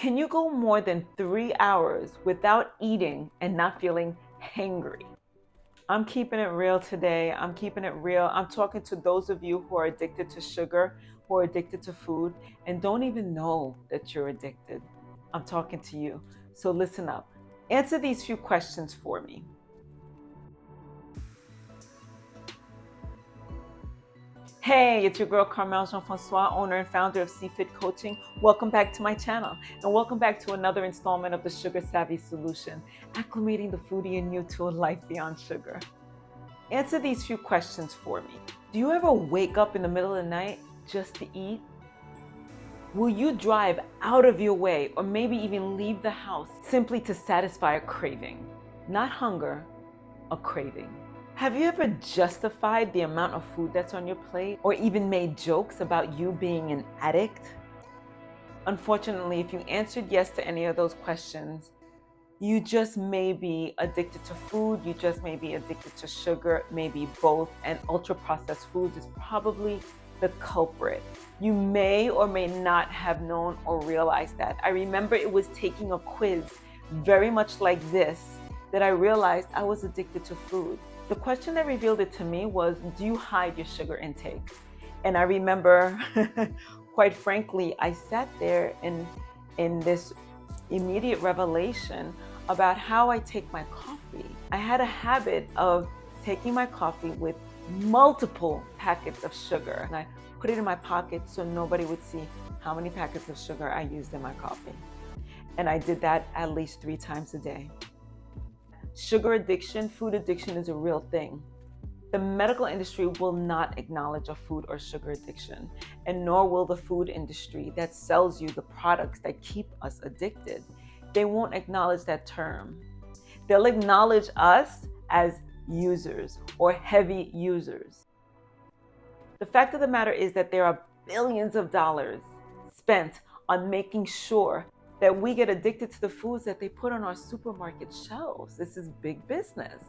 Can you go more than 3 hours without eating and not feeling hangry? I'm keeping it real today. I'm keeping it real. I'm talking to those of you who are addicted to sugar, who are addicted to food, and don't even know that you're addicted. I'm talking to you. So listen up. Answer these few questions for me. Hey, it's your girl Carmel Jean-Francois, owner and founder of CFit Coaching. Welcome back to my channel, and welcome back to another installment of the Sugar Savvy Solution, acclimating the foodie in you to a life beyond sugar. Answer these few questions for me. Do you ever wake up in the middle of the night just to eat? Will you drive out of your way or maybe even leave the house simply to satisfy a craving? Not hunger, a craving. Have you ever justified the amount of food that's on your plate or even made jokes about you being an addict? Unfortunately, if you answered yes to any of those questions, you just may be addicted to food, you just may be addicted to sugar, maybe both, and ultra-processed foods is probably the culprit. You may or may not have known or realized that. I remember it was taking a quiz very much like this that I realized I was addicted to food. The question that revealed it to me was, do you hide your sugar intake? And I remember, quite frankly, I sat there in this immediate revelation about how I take my coffee. I had a habit of taking my coffee with multiple packets of sugar, and I put it in my pocket so nobody would see how many packets of sugar I used in my coffee. And I did that at least 3 times a day. Sugar addiction, food addiction is a real thing. The medical industry will not acknowledge a food or sugar addiction, and nor will the food industry that sells you the products that keep us addicted. They won't acknowledge that term. They'll acknowledge us as users or heavy users. The fact of the matter is that there are billions of dollars spent on making sure that we get addicted to the foods that they put on our supermarket shelves. This is big business.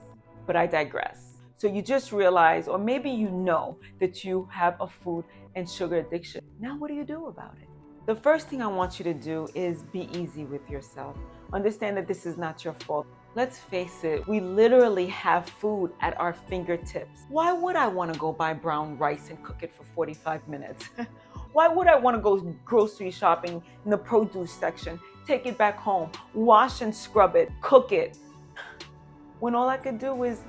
But I digress. So you just realize, or maybe you know, that you have a food and sugar addiction. Now what do you do about it? The first thing I want you to do is be easy with yourself. Understand that this is not your fault. Let's face it, we literally have food at our fingertips. Why would I want to go buy brown rice and cook it for 45 minutes? Why would I want to go grocery shopping in the produce section, take it back home, wash and scrub it, cook it, when all I could do is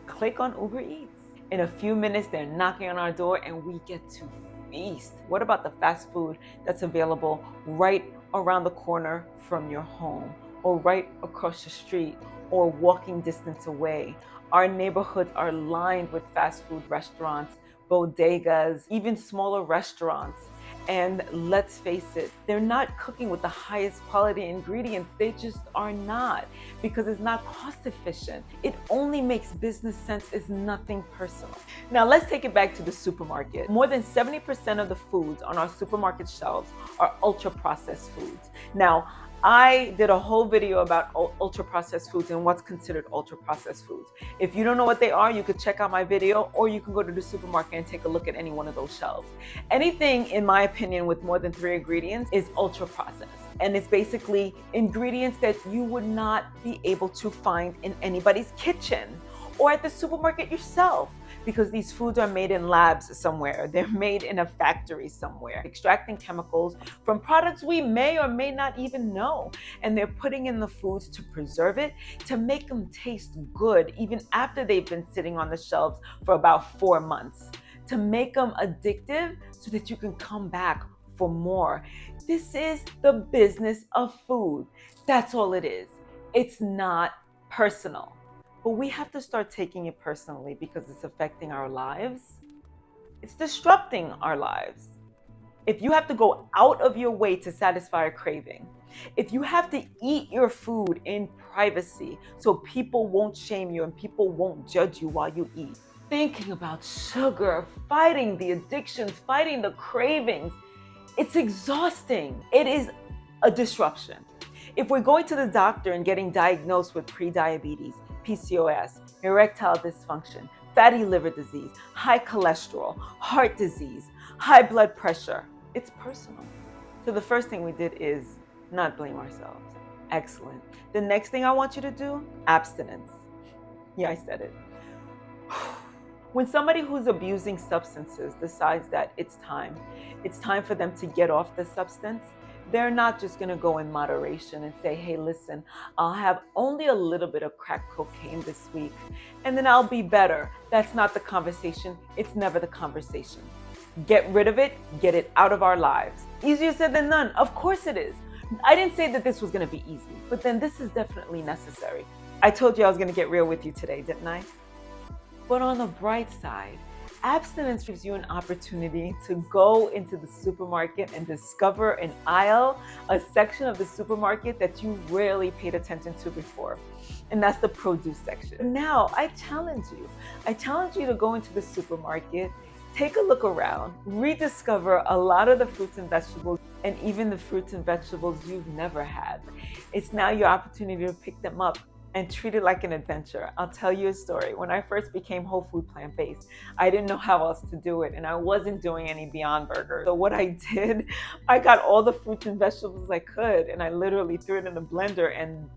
click on Uber Eats? In a few minutes, they're knocking on our door and we get to feast. What about the fast food that's available right around the corner from your home, or right across the street, or walking distance away? Our neighborhoods are lined with fast food restaurants, bodegas, even smaller restaurants. And let's face it, they're not cooking with the highest quality ingredients. They just are not, because it's not cost efficient. It only makes business sense. It's nothing personal. Now let's take it back to the supermarket. More than 70% of the foods on our supermarket shelves are ultra processed foods. Now, I did a whole video about ultra-processed foods and what's considered ultra-processed foods. If you don't know what they are, you could check out my video, or you can go to the supermarket and take a look at any one of those shelves. Anything, in my opinion, with more than 3 ingredients is ultra-processed. And it's basically ingredients that you would not be able to find in anybody's kitchen or at the supermarket yourself, because these foods are made in labs somewhere. They're made in a factory somewhere, extracting chemicals from products we may or may not even know. And they're putting in the foods to preserve it, to make them taste good, even after they've been sitting on the shelves for about 4 months, to make them addictive so that you can come back for more. This is the business of food. That's all it is. It's not personal. But we have to start taking it personally, because it's affecting our lives. It's disrupting our lives. If you have to go out of your way to satisfy a craving, if you have to eat your food in privacy so people won't shame you and people won't judge you while you eat, thinking about sugar, fighting the addictions, fighting the cravings, it's exhausting. It is a disruption. If we're going to the doctor and getting diagnosed with prediabetes, PCOS, erectile dysfunction, fatty liver disease, high cholesterol, heart disease, high blood pressure, it's personal. So the first thing we did is not blame ourselves. Excellent. The next thing I want you to do, abstinence. Yeah, I said it. When somebody who's abusing substances decides that it's time for them to get off the substance, they're not just going to go in moderation and say, hey, listen, I'll have only a little bit of crack cocaine this week and then I'll be better. That's not the conversation. It's never the conversation. Get rid of it, get it out of our lives. Easier said than done. Of course it is. I didn't say that this was going to be easy, but then this is definitely necessary. I told you I was going to get real with you today, didn't I? But on the bright side, abstinence gives you an opportunity to go into the supermarket and discover an aisle, a section of the supermarket that you rarely paid attention to before. And that's the produce section. Now, I challenge you to go into the supermarket, take a look around, rediscover a lot of the fruits and vegetables, and even the fruits and vegetables you've never had. It's now your opportunity to pick them up and treat it like an adventure. I'll tell you a story. When I first became whole food plant-based, I didn't know how else to do it, and I wasn't doing any Beyond Burgers. So what I did, I got all the fruits and vegetables I could, and I literally threw it in a blender and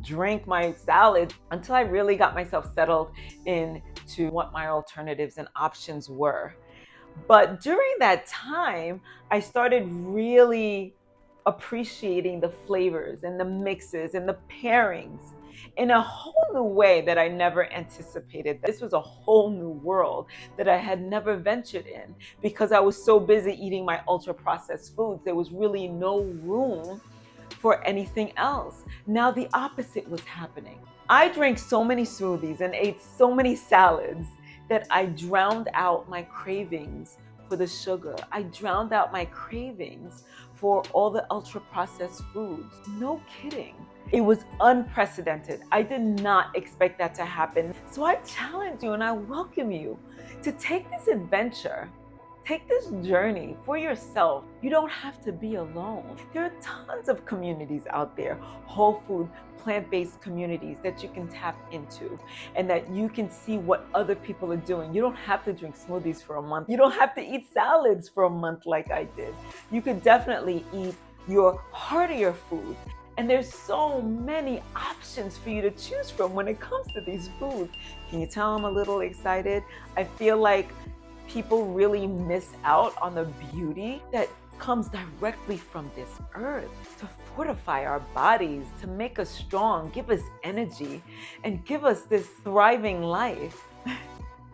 drank my salad until I really got myself settled into what my alternatives and options were. But during that time, I started really appreciating the flavors and the mixes and the pairings in a whole new way that I never anticipated. This was a whole new world that I had never ventured in because I was so busy eating my ultra processed foods. There was really no room for anything else. Now the opposite was happening. I drank so many smoothies and ate so many salads that I drowned out my cravings for the sugar. I drowned out my cravings for all the ultra processed foods. No kidding. It was unprecedented. I did not expect that to happen. So I challenge you and I welcome you to take this adventure. Take this journey for yourself. You don't have to be alone. There are tons of communities out there, whole food, plant-based communities that you can tap into and that you can see what other people are doing. You don't have to drink smoothies for a month. You don't have to eat salads for a month like I did. You could definitely eat your heartier food. And there's so many options for you to choose from when it comes to these foods. Can you tell I'm a little excited? I feel like people really miss out on the beauty that comes directly from this earth to fortify our bodies, to make us strong, give us energy, and give us this thriving life.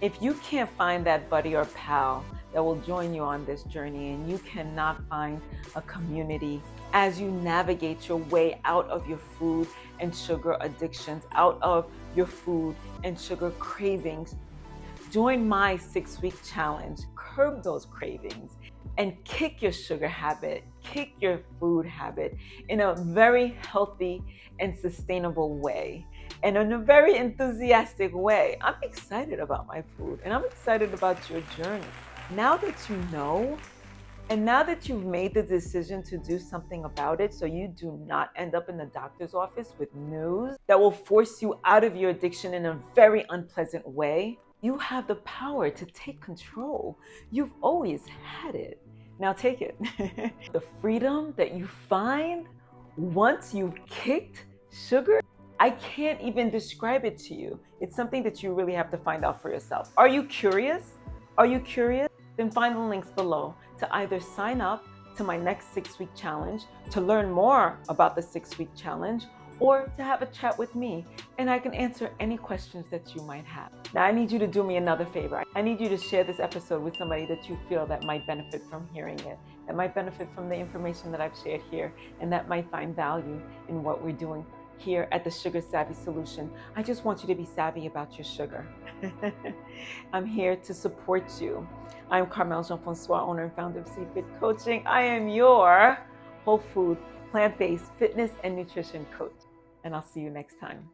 If you can't find that buddy or pal that will join you on this journey, and you cannot find a community as you navigate your way out of your food and sugar addictions, out of your food and sugar cravings, join my 6-week challenge, curb those cravings, and kick your sugar habit, kick your food habit in a very healthy and sustainable way, and in a very enthusiastic way. I'm excited about my food, and I'm excited about your journey. Now that you know, and now that you've made the decision to do something about it so you do not end up in the doctor's office with news that will force you out of your addiction in a very unpleasant way, you have the power to take control. You've always had it. Now take it. The freedom that you find once you've kicked sugar, I can't even describe it to you. It's something that you really have to find out for yourself. Are you curious? Are you curious? Then find the links below to either sign up to my next 6-week challenge, to learn more about the 6-week challenge, or to have a chat with me, and I can answer any questions that you might have. Now, I need you to do me another favor. I need you to share this episode with somebody that you feel that might benefit from hearing it, that might benefit from the information that I've shared here, and that might find value in what we're doing here at the Sugar Savvy Solution. I just want you to be savvy about your sugar. I'm here to support you. I'm Carmel Jean-Francois, owner and founder of C-Fit Coaching. I am your whole food, plant-based fitness and nutrition coach. And I'll see you next time.